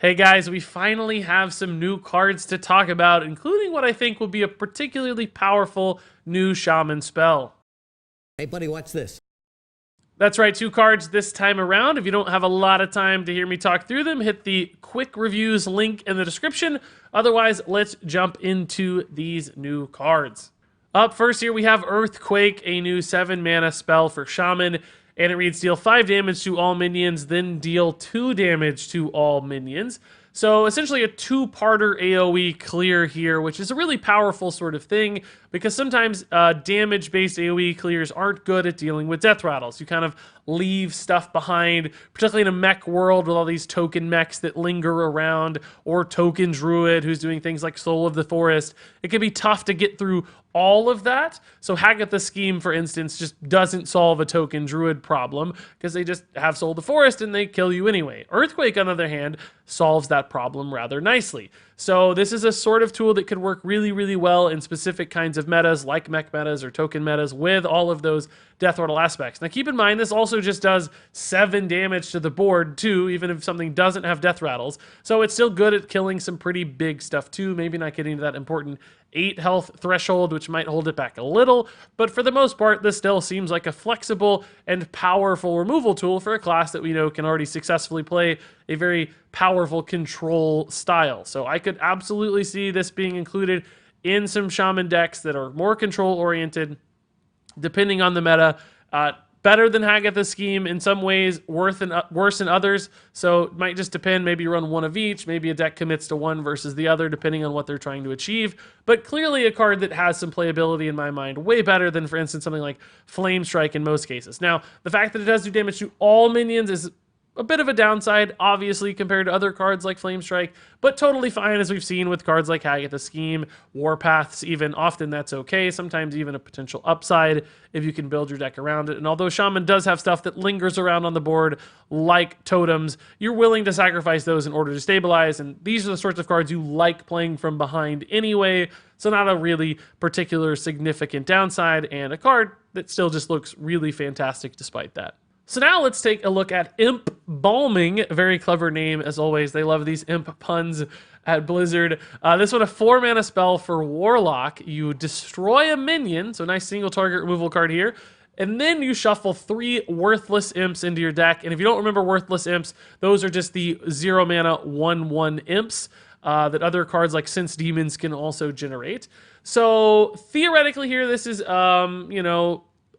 Hey guys, we finally have some new cards to talk about, including what I think will be a particularly powerful new Shaman spell. Hey, buddy, watch this. That's right, 2 cards this time around. If you don't have a lot of time to hear me talk through them, hit the quick reviews link in the description. Otherwise, let's jump into these new cards. Up first here, we have Earthquake, a new 7-mana spell for Shaman, and it reads deal 5 damage to all minions, then deal 2 damage to all minions. So essentially a 2-parter AoE clear here, which is a really powerful sort of thing because sometimes damage-based AoE clears aren't good at dealing with death rattles. You kind of leave stuff behind, particularly in a mech world with all these token mechs that linger around, or token druid who's doing things like Soul of the Forest. It can be tough to get through all of that. So Hagatha Scheme, for instance, just doesn't solve a token druid problem because they just have Soul of the Forest and they kill you anyway. Earthquake, on the other hand, solves that problem rather nicely. So this is a sort of tool that could work really, really well in specific kinds of metas like mech metas or token metas with all of those death rattle aspects. Now keep in mind, this also just does 7 damage to the board too, even if something doesn't have death rattles. So it's still good at killing some pretty big stuff too, maybe not getting to that important 8 health threshold, which might hold it back a little, but for the most part, this still seems like a flexible and powerful removal tool for a class that we know can already successfully play a very powerful control style. So I could absolutely see this being included in some Shaman decks that are more control oriented, depending on the meta. Better than Hagatha Scheme in some ways, worse in others. So it might just depend. Maybe you run one of each. Maybe a deck commits to one versus the other, depending on what they're trying to achieve. But clearly a card that has some playability in my mind, way better than, for instance, something like Flame Strike in most cases. Now, the fact that it does do damage to all minions is a bit of a downside, obviously, compared to other cards like Flame Strike, but totally fine, as we've seen with cards like Hagatha Scheme, Warpaths even. Often that's okay, sometimes even a potential upside if you can build your deck around it. And although Shaman does have stuff that lingers around on the board, like totems, you're willing to sacrifice those in order to stabilize, and these are the sorts of cards you like playing from behind anyway, so not a really particular significant downside, and a card that still just looks really fantastic despite that. So now let's take a look at Impbalming. Very clever name, as always. They love these imp puns at Blizzard. This one, a 4-mana spell for Warlock. You destroy a minion, so nice single target removal card here. And then you shuffle 3 worthless imps into your deck. And if you don't remember worthless imps, those are just the 0-mana 1/1 imps that other cards like Sense Demons can also generate. So theoretically here, this is,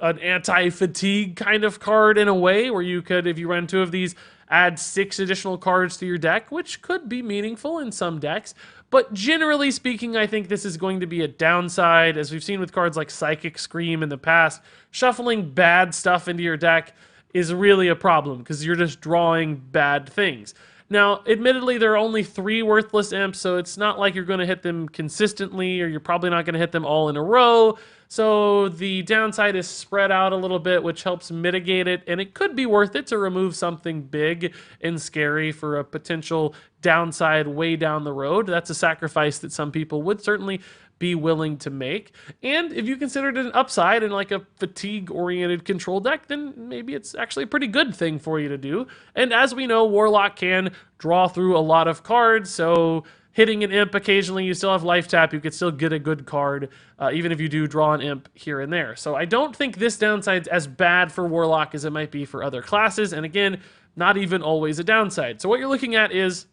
an anti-fatigue kind of card in a way, where you could, if you run 2 of these, add 6 additional cards to your deck, which could be meaningful in some decks. But generally speaking, I think this is going to be a downside, as we've seen with cards like Psychic Scream in the past. Shuffling bad stuff into your deck is really a problem because you're just drawing bad things. Now, admittedly, there are only 3 worthless imps, so it's not like you're going to hit them consistently, or you're probably not going to hit them all in a row. So the downside is spread out a little bit, which helps mitigate it, and it could be worth it to remove something big and scary for a potential downside way down the road. That's a sacrifice that some people would certainly be willing to make. And if you considered it an upside in like a fatigue-oriented control deck, then maybe it's actually a pretty good thing for you to do. And as we know, Warlock can draw through a lot of cards, so hitting an imp occasionally, you still have life tap, you could still get a good card, even if you do draw an imp here and there. So I don't think this downside's as bad for Warlock as it might be for other classes, and again, not even always a downside. So what you're looking at is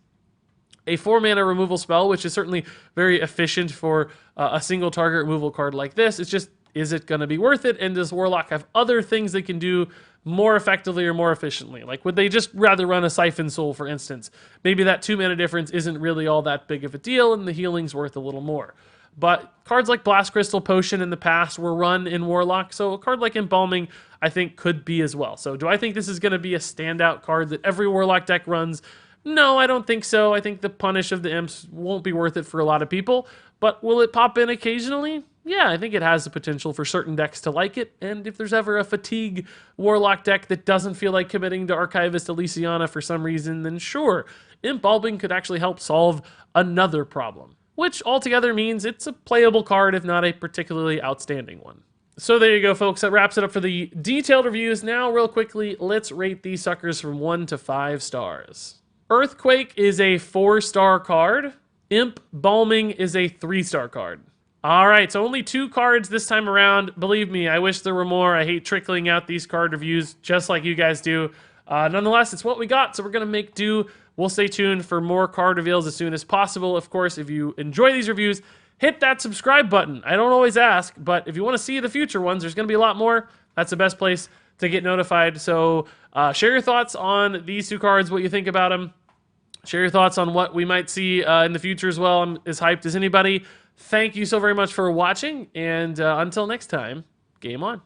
a 4-mana removal spell, which is certainly very efficient for a single target removal card like this. It's just, is it going to be worth it? And does Warlock have other things they can do more effectively or more efficiently? Like, would they just rather run a Siphon Soul, for instance? Maybe that 2-mana difference isn't really all that big of a deal, and the healing's worth a little more. But cards like Blast Crystal Potion in the past were run in Warlock, so a card like Impbalming, I think, could be as well. So do I think this is going to be a standout card that every Warlock deck runs? No, I don't think so. I think the punish of the imps won't be worth it for a lot of people, but will it pop in occasionally? Yeah, I think it has the potential for certain decks to like it, and if there's ever a fatigue Warlock deck that doesn't feel like committing to Archivist Elysiana for some reason, then sure, Impbalming could actually help solve another problem, which altogether means it's a playable card, if not a particularly outstanding one. So there you go, folks. That wraps it up for the detailed reviews. Now, real quickly, let's rate these suckers from 1 to 5 stars. Earthquake is a 4-star card. Impbalming is a 3-star card. All right, so only 2 cards this time around. Believe me, I wish there were more. I hate trickling out these card reviews just like you guys do. Nonetheless, it's what we got, so we're going to make do. We'll stay tuned for more card reveals as soon as possible. Of course, if you enjoy these reviews, hit that subscribe button. I don't always ask, but if you want to see the future ones, there's going to be a lot more. That's the best place to get notified. So share your thoughts on these 2 cards, what you think about them. Share your thoughts on what we might see in the future as well. I'm as hyped as anybody. Thank you so very much for watching, and until next time, game on.